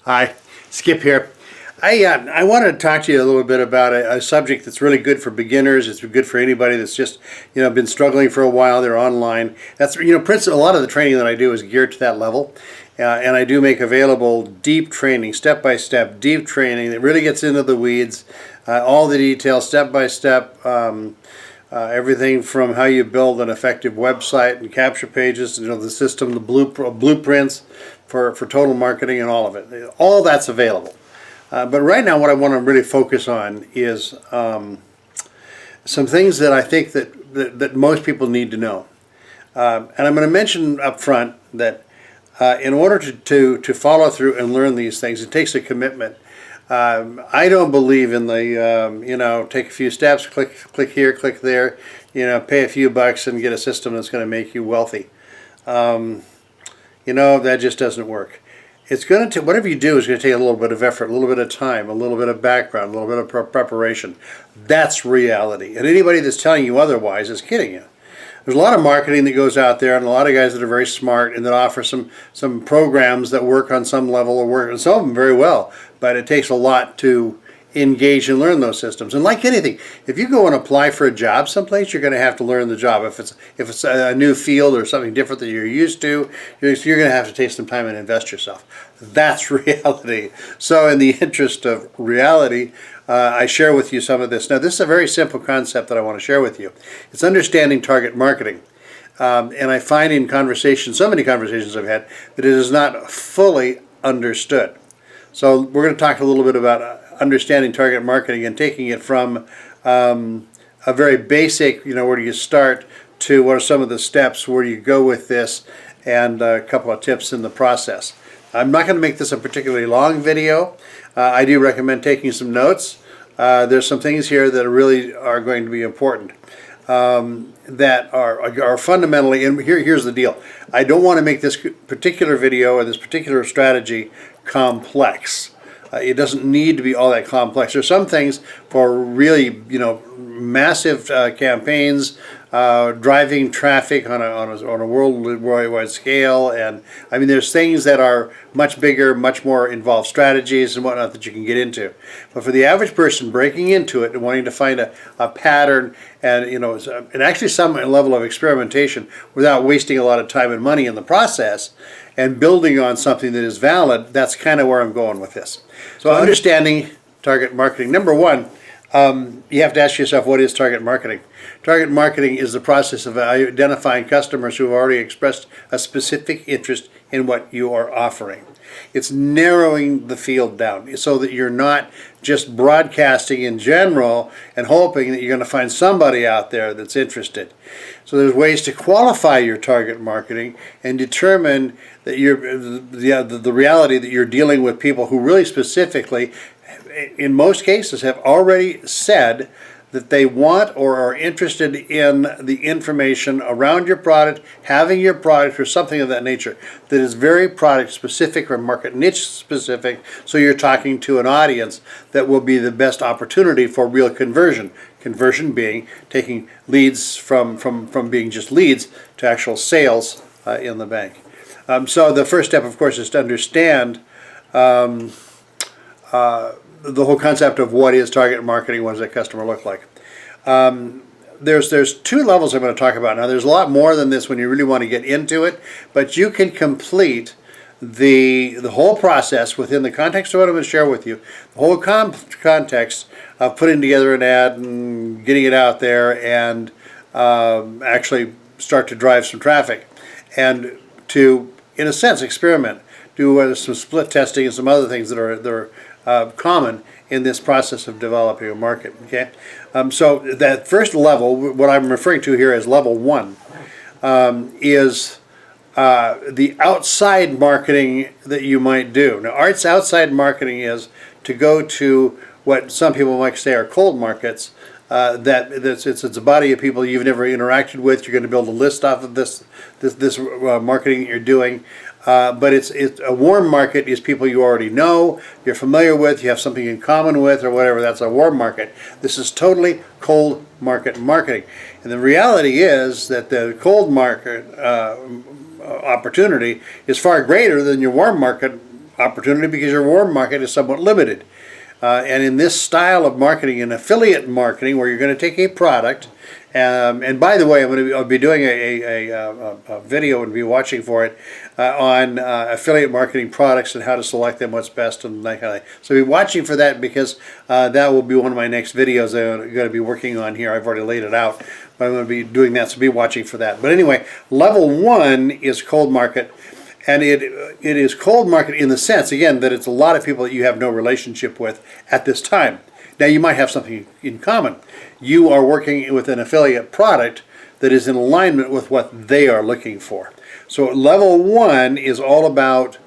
Hi, Skip here. I wanted to talk to you a little bit about a subject that's really good for beginners. It's good for anybody that's just been struggling for a while. They're online. That's a lot of the training that I do is geared to that level, and I do make available deep training, step by step, deep training that really gets into the weeds, all the details, step by step. Everything from how you build an effective website and capture pages, the system, the blueprints for total marketing and all of it. All that's available. But right now what I want to really focus on is some things that I think that most people need to know. And I'm going to mention up front that in order to follow through and learn these things, it takes a commitment. I don't believe in the take a few steps, click here, click there, pay a few bucks and get a system that's going to make you wealthy. That just doesn't work. It's going to whatever you do is going to take a little bit of effort, a little bit of time, a little bit of background, a little bit of preparation. That's reality. And anybody that's telling you otherwise is kidding you. There's a lot of marketing that goes out there, and a lot of guys that are very smart and that offer some programs that work on some level, or work on some of them very well. But it takes a lot to engage and learn those systems. And like anything, if you go and apply for a job someplace, you're going to have to learn the job. If it's a new field or something different that you're used to, you're going to have to take some time and invest yourself. That's reality. So in the interest of reality, I share with you some of this. Now, this is a very simple concept that I want to share with you. It's understanding target marketing. And I find in conversations, so many conversations I've had, that it is not fully understood. So we're going to talk a little bit about understanding target marketing and taking it from a very basic, where do you start, to what are some of the steps, where do you go with this, and a couple of tips in the process. I'm not going to make this a particularly long video. I do recommend taking some notes. There's some things here that really are going to be important. That are fundamentally, and here's the deal. I don't want to make this particular video or this particular strategy complex. It doesn't need to be all that complex. There's some things for really, massive campaigns, driving traffic on a worldwide scale, and I mean, there's things that are much bigger, much more involved strategies and whatnot that you can get into. But for the average person breaking into it and wanting to find a pattern and and actually some level of experimentation without wasting a lot of time and money in the process, and building on something that is valid, that's kind of where I'm going with this. So understanding target marketing. Number one, you have to ask yourself, what is target marketing? Target marketing is the process of identifying customers who have already expressed a specific interest in what you are offering. It's narrowing the field down so that you're not just broadcasting in general and hoping that you're going to find somebody out there that's interested. So there's ways to qualify your target marketing and determine that the reality that you're dealing with people who really specifically, in most cases, have already said that they want or are interested in the information around your product, having your product, or something of that nature that is very product specific or market niche specific, so you're talking to an audience that will be the best opportunity for real conversion. Conversion being taking leads from being just leads to actual sales in the bank. So the first step, of course, is to understand the whole concept of what is target marketing, what does that customer look like. There's two levels I'm going to talk about. Now, there's a lot more than this when you really want to get into it, but you can complete the whole process within the context of what I'm going to share with you, the whole context of putting together an ad and getting it out there and actually start to drive some traffic and to, in a sense, experiment, do some split testing and some other things that are common in this process of developing a market. Okay, so that first level, what I'm referring to here as level one, is the outside marketing that you might do. Now, outside marketing is to go to what some people might say are cold markets. It's a body of people you've never interacted with. You're going to build a list off of this marketing that you're doing. But it's a warm market is people you already know, you're familiar with, you have something in common with, or whatever. That's a warm market. This is totally cold market marketing. And the reality is that the cold market opportunity is far greater than your warm market opportunity because your warm market is somewhat limited. And in this style of marketing, in affiliate marketing, where you're going to take a product, and by the way, I'll be doing a video and be watching for it on affiliate marketing products and how to select them, what's best, and that kind of thing. So be watching for that because that will be one of my next videos I'm going to be working on here. I've already laid it out, but I'm going to be doing that, so be watching for that. But anyway, level 1 is cold market. And it is cold market in the sense, again, that it's a lot of people that you have no relationship with at this time. Now, you might have something in common. You are working with an affiliate product that is in alignment with what they are looking for. So level 1 is all about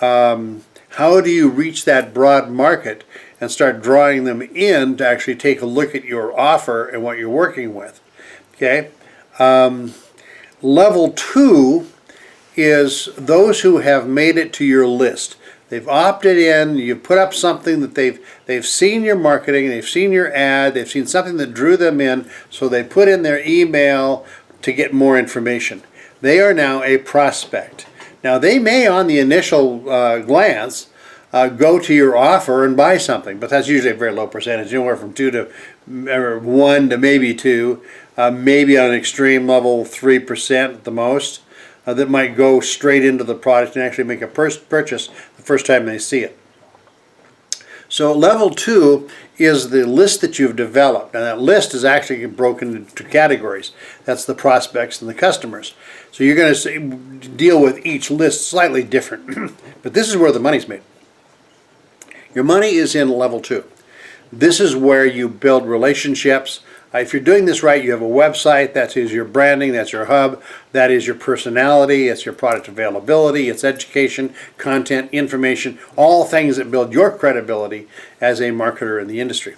how do you reach that broad market and start drawing them in to actually take a look at your offer and what you're working with. Okay? Level 2 is those who have made it to your list. They've opted in, you've put up something that they've seen your marketing, they've seen your ad, they've seen something that drew them in, so they put in their email to get more information. They are now a prospect. Now they may on the initial glance go to your offer and buy something, but that's usually a very low percentage, anywhere from 2 to 1 to maybe 2, maybe on an extreme level 3% at the most. That might go straight into the product and actually make a purchase the first time they see it. So level 2 is the list that you've developed, and that list is actually broken into categories. That's the prospects and the customers. So you're going to deal with each list slightly different, but this is where the money's made. Your money is in level 2. This is where you build relationships. If you're doing this right, you have a website, that is your branding, that's your hub, that is your personality, it's your product availability, it's education, content, information, all things that build your credibility as a marketer in the industry.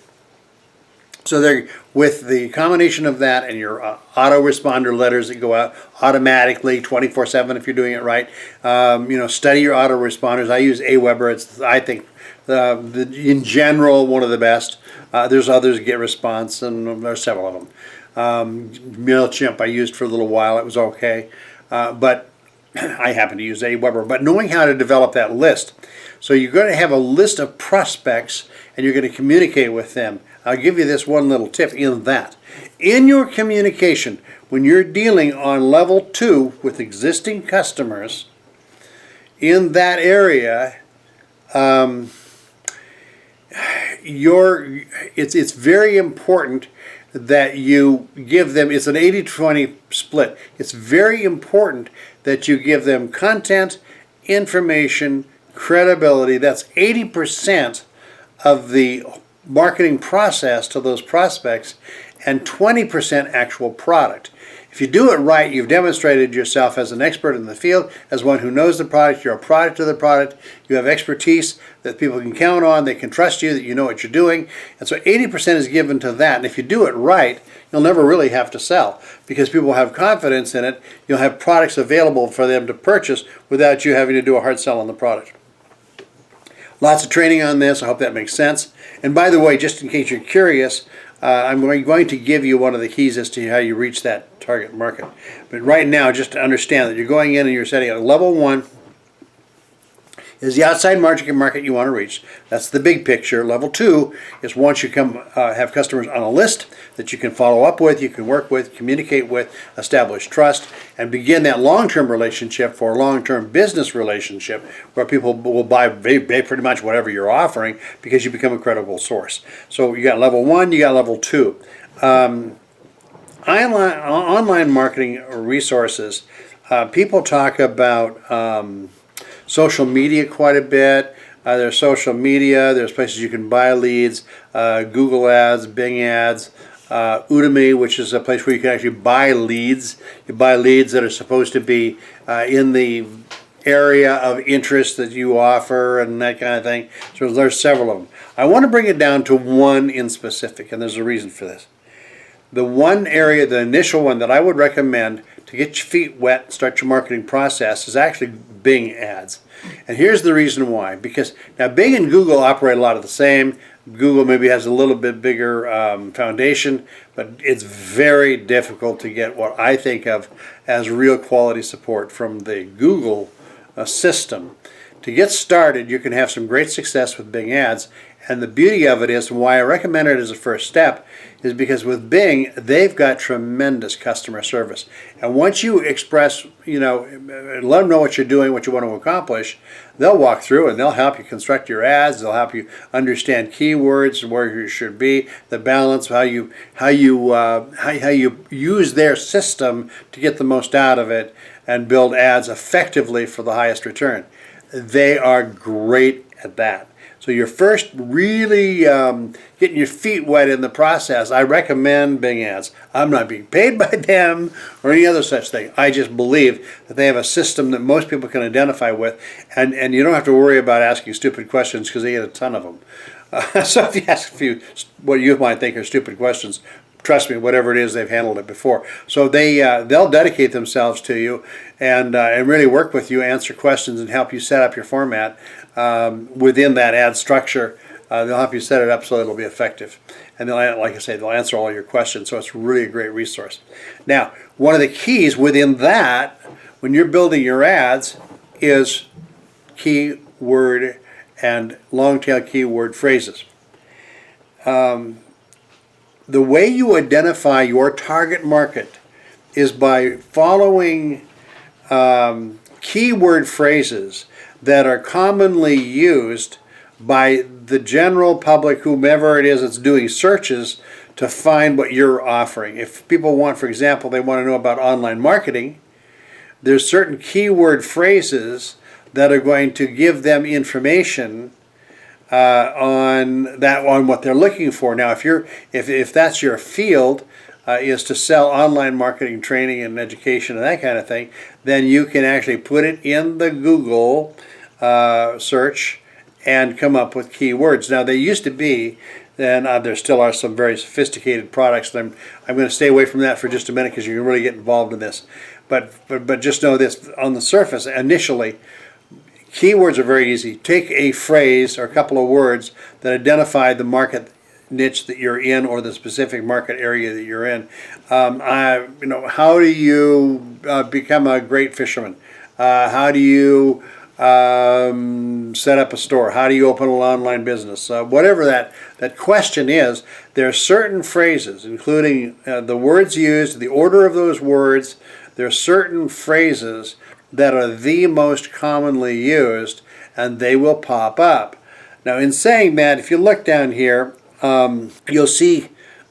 So with the combination of that and your autoresponder letters that go out automatically 24/7 if you're doing it right, study your autoresponders. I use Aweber. It's, I think, in general, one of the best. There's others, GetResponse, and there's several of them. MailChimp I used for a little while. It was okay. But I happen to use Aweber. But knowing how to develop that list. So you're going to have a list of prospects and you're going to communicate with them. I'll give you this one little tip in that. In your communication, when you're dealing on level 2 with existing customers, in that area, it's very important that you give them, it's an 80-20 split. It's very important that you give them content, information, credibility. That's 80% of the marketing process to those prospects and 20% actual product. If you do it right, you've demonstrated yourself as an expert in the field, as one who knows the product, you're a product of the product, you have expertise that people can count on, they can trust you, that you know what you're doing, and so 80% is given to that, and if you do it right, you'll never really have to sell, because people will have confidence in it, you'll have products available for them to purchase without you having to do a hard sell on the product. Lots of training on this, I hope that makes sense. And by the way, just in case you're curious, I'm going to give you one of the keys as to how you reach that target market. But right now, just to understand that you're going in and you're setting at level 1 is the outside market you want to reach. That's the big picture. Level 2 is once you have customers on a list that you can follow up with, you can work with, communicate with, establish trust, and begin that long-term relationship for a long-term business relationship where people will buy pretty much whatever you're offering because you become a credible source. So you got level 1, you got level 2. Online marketing resources, people talk about social media quite a bit. There's social media, there's places you can buy leads, Google ads, Bing ads, Udemy, which is a place where you can actually buy leads. You buy leads that are supposed to be in the area of interest that you offer and that kind of thing. So there's several of them. I want to bring it down to one in specific, and there's a reason for this. The one area, the initial one that I would recommend to get your feet wet, start your marketing process, is actually Bing ads. And here's the reason why. Because now Bing and Google operate a lot of the same. Google maybe has a little bit bigger foundation, but it's very difficult to get what I think of as real quality support from the Google system. to get started, you can have some great success with Bing Ads. And the beauty of it is, and why I recommend it as a first step, is because with Bing, they've got tremendous customer service. And once you express, let them know what you're doing, what you want to accomplish, they'll walk through and they'll help you construct your ads. They'll help you understand keywords, where you should be, the balance, how you use their system to get the most out of it and build ads effectively for the highest return. They are great at that. So you're first really getting your feet wet in the process. I recommend Bing Ads. I'm not being paid by them or any other such thing. I just believe that they have a system that most people can identify with, and you don't have to worry about asking stupid questions because they get a ton of them. So if you ask a few what you might think are stupid questions, trust me, whatever it is, they've handled it before. So they'll dedicate themselves to you and really work with you, answer questions, and help you set up your format within that ad structure. They'll help you set it up so it'll be effective. And they'll, like I say, they'll answer all your questions. So it's really a great resource. Now, one of the keys within that, when you're building your ads, is keyword and long tail keyword phrases. The way you identify your target market is by following keyword phrases that are commonly used by the general public, whomever it is that's doing searches to find what you're offering. If people want, for example, they want to know about online marketing, there's certain keyword phrases that are going to give them information on what they're looking for. Now, if that's your field, is to sell online marketing training and education and that kind of thing, then you can actually put it in the Google search and come up with keywords. Now, they used to be, and there still are some very sophisticated products, and I'm going to stay away from that for just a minute because you can really get involved in this. But just know this, on the surface, initially, keywords are very easy. Take a phrase or a couple of words that identify the market niche that you're in or the specific market area that you're in. How do you become a great fisherman? How do you set up a store? How do you open an online business? Whatever that question is, there are certain phrases, including the words used, the order of those words. There are certain phrases that are the most commonly used, and they will pop up. Now, in saying that, if you look down here, you'll see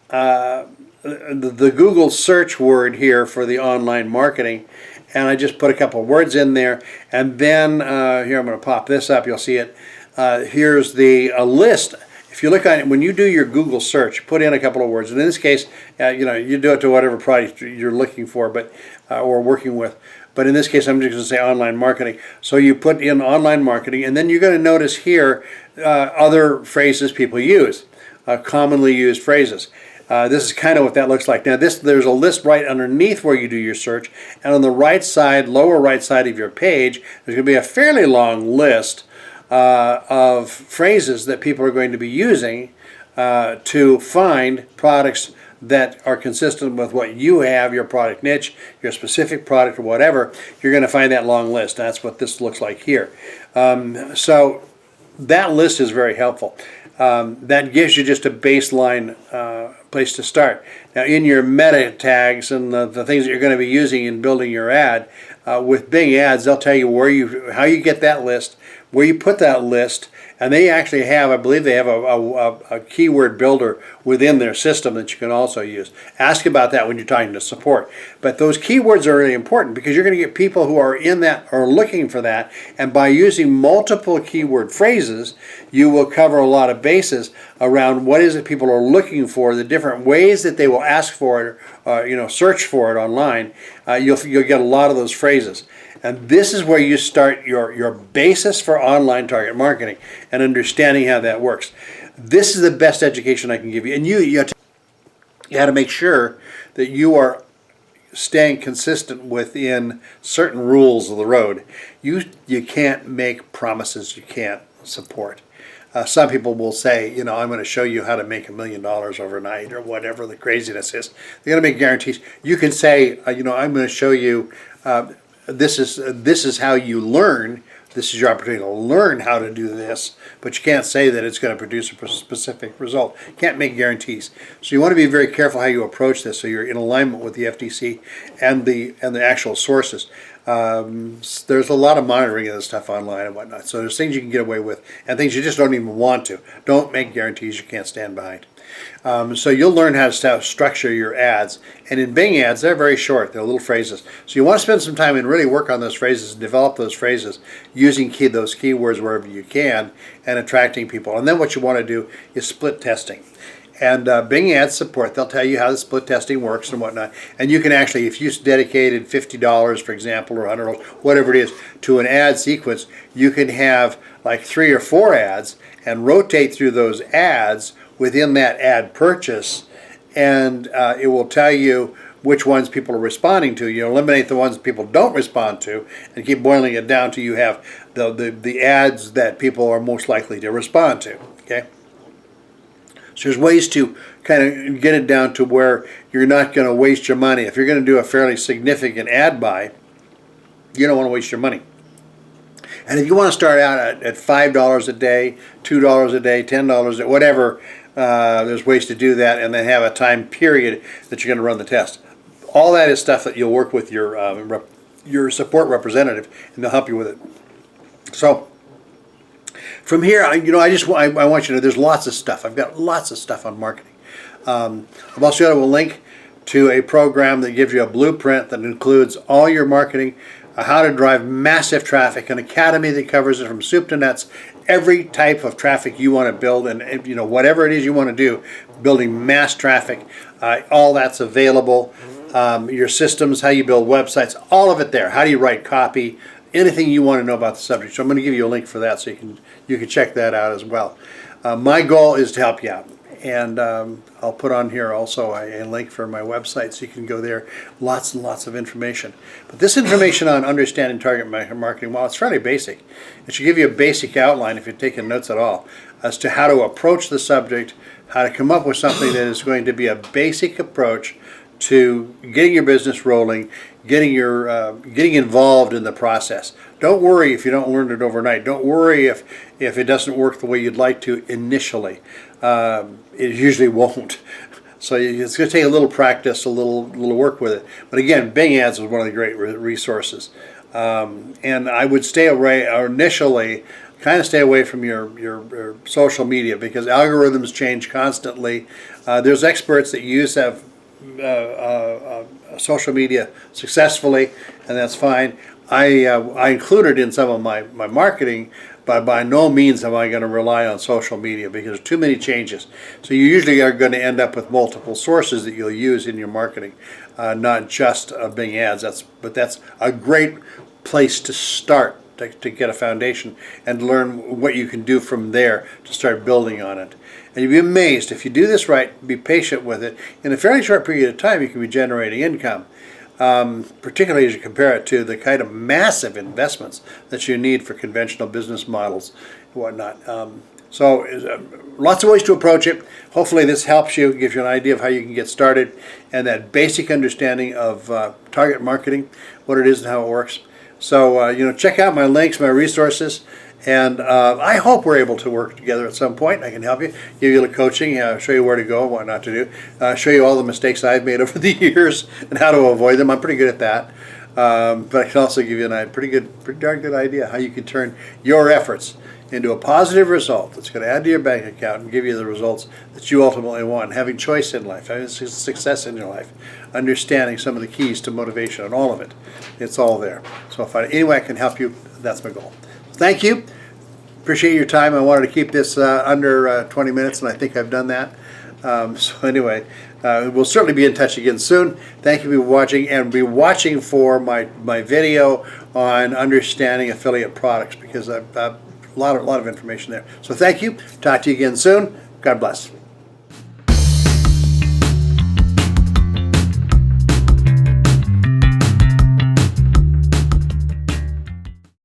the Google search word here for the online marketing, and I just put a couple of words in there, and then here I'm going to pop this up. You'll see it. Here's a list. If you look on it, when you do your Google search, put in a couple of words, and in this case, you do it to whatever product you're looking for, but or working with. But in this case, I'm just going to say online marketing. So you put in online marketing, and then you're going to notice here other phrases people use, commonly used phrases. This is kind of what that looks like. Now, there's a list right underneath where you do your search, and on the right side, lower right side of your page, there's going to be a fairly long list of phrases that people are going to be using to find products that are consistent with what you have, your product niche, your specific product or whatever. You're going to find that long list. That's what this looks like here. So that list is very helpful. That gives you just a baseline place to start. Now, in your meta tags and the things that you're going to be using in building your ad, with Bing Ads, they'll tell you how you get that list, where you put that list, and they actually have, I believe they have a keyword builder within their system that you can also use. Ask about that when you're talking to support. But those keywords are really important because you're going to get people who are in that or looking for that, and by using multiple keyword phrases, you will cover a lot of bases around what is it people are looking for, the different ways that they will ask for it, search for it online. You'll get a lot of those phrases. And this is where you start your basis for online target marketing and understanding how that works. This is the best education I can give you. And you have to make sure that you are staying consistent within certain rules of the road. You can't make promises you can't support. Some people will say, I'm going to show you how to make $1 million overnight or whatever the craziness is. They're going to make guarantees. You can say, I'm going to show you. This is how you learn This is your opportunity to learn how to do this, but you can't say that it's going to produce a specific result. You can't make guarantees. So you want to be very careful how you approach this so you're in alignment with the FTC and the actual sources. There's a lot of monitoring of this stuff online and whatnot. So there's things you can get away with and things you just don't even want to. Don't make guarantees you can't stand behind. So you'll learn how to structure your ads. And in Bing ads, they're very short. They're little phrases. So you want to spend some time and really work on those phrases and develop those phrases using those keywords wherever you can and attracting people. And then what you want to do is split testing. And Bing Ads support, they'll tell you how the split testing works and whatnot. And you can actually, if you dedicated $50, for example, or $100, whatever it is, to an ad sequence, you can have like 3 or 4 ads and rotate through those ads within that ad purchase. And it will tell you which ones people are responding to. You eliminate the ones people don't respond to and keep boiling it down till you have the ads that people are most likely to respond to. Okay? So there's ways to kind of get it down to where you're not going to waste your money. If you're going to do a fairly significant ad buy, you don't want to waste your money. And if you want to start out at $5 a day, $2 a day, $10 a day, whatever, there's ways to do that, and then have a time period that you're going to run the test. All that is stuff that you'll work with your support representative, and they'll help you with it. So from here, I want you to know there's lots of stuff. I've got lots of stuff on marketing. I've also got a link to a program that gives you a blueprint that includes all your marketing, how to drive massive traffic, an academy that covers it from soup to nuts, every type of traffic you want to build, and whatever it is you want to do, building mass traffic, all that's available. Your systems, how you build websites, all of it there. How do you write copy? Anything you want to know about the subject. So I'm going to give you a link for that so you can check that out as well. My goal is to help you out. And I'll put on here also a link for my website so you can go there. Lots and lots of information. But this information on understanding target marketing, well, it's fairly basic. It should give you a basic outline, if you're taking notes at all, as to how to approach the subject, how to come up with something that is going to be a basic approach to getting your business rolling, getting involved in the process. Don't worry if you don't learn it overnight. Don't worry if it doesn't work the way you'd like to initially. It usually won't. So it's going to take a little practice, a little work with it. But again, Bing Ads is one of the great resources. And I would stay away, or initially, kind of stay away from your social media, because algorithms change constantly. There's experts that use social media successfully, and that's fine. I included in some of my marketing, but by no means am I going to rely on social media because there's too many changes. So you usually are going to end up with multiple sources that you'll use in your marketing, not just Bing Ads. But that's a great place to start to get a foundation and learn what you can do from there to start building on it. And you'll be amazed if you do this right, be patient with it. In a fairly short period of time, you can be generating income. Particularly as you compare it to the kind of massive investments that you need for conventional business models and whatnot. So lots of ways to approach it. Hopefully this helps you, gives you an idea of how you can get started and that basic understanding of target marketing, what it is and how it works. So check out my links, my resources. And I hope we're able to work together at some point. I can help you, give you a little coaching, show you where to go, what not to do, show you all the mistakes I've made over the years and how to avoid them. I'm pretty good at that. But I can also give you a pretty darn good idea how you can turn your efforts into a positive result that's going to add to your bank account and give you the results that you ultimately want. Having choice in life, having success in your life, understanding some of the keys to motivation and all of it. It's all there. So if any way I can help you, that's my goal. Thank you. Appreciate your time. I wanted to keep this under 20 minutes, and I think I've done that. So anyway, we'll certainly be in touch again soon. Thank you for watching, and be watching for my video on understanding affiliate products, because I've got a lot of information there. So thank you. Talk to you again soon. God bless.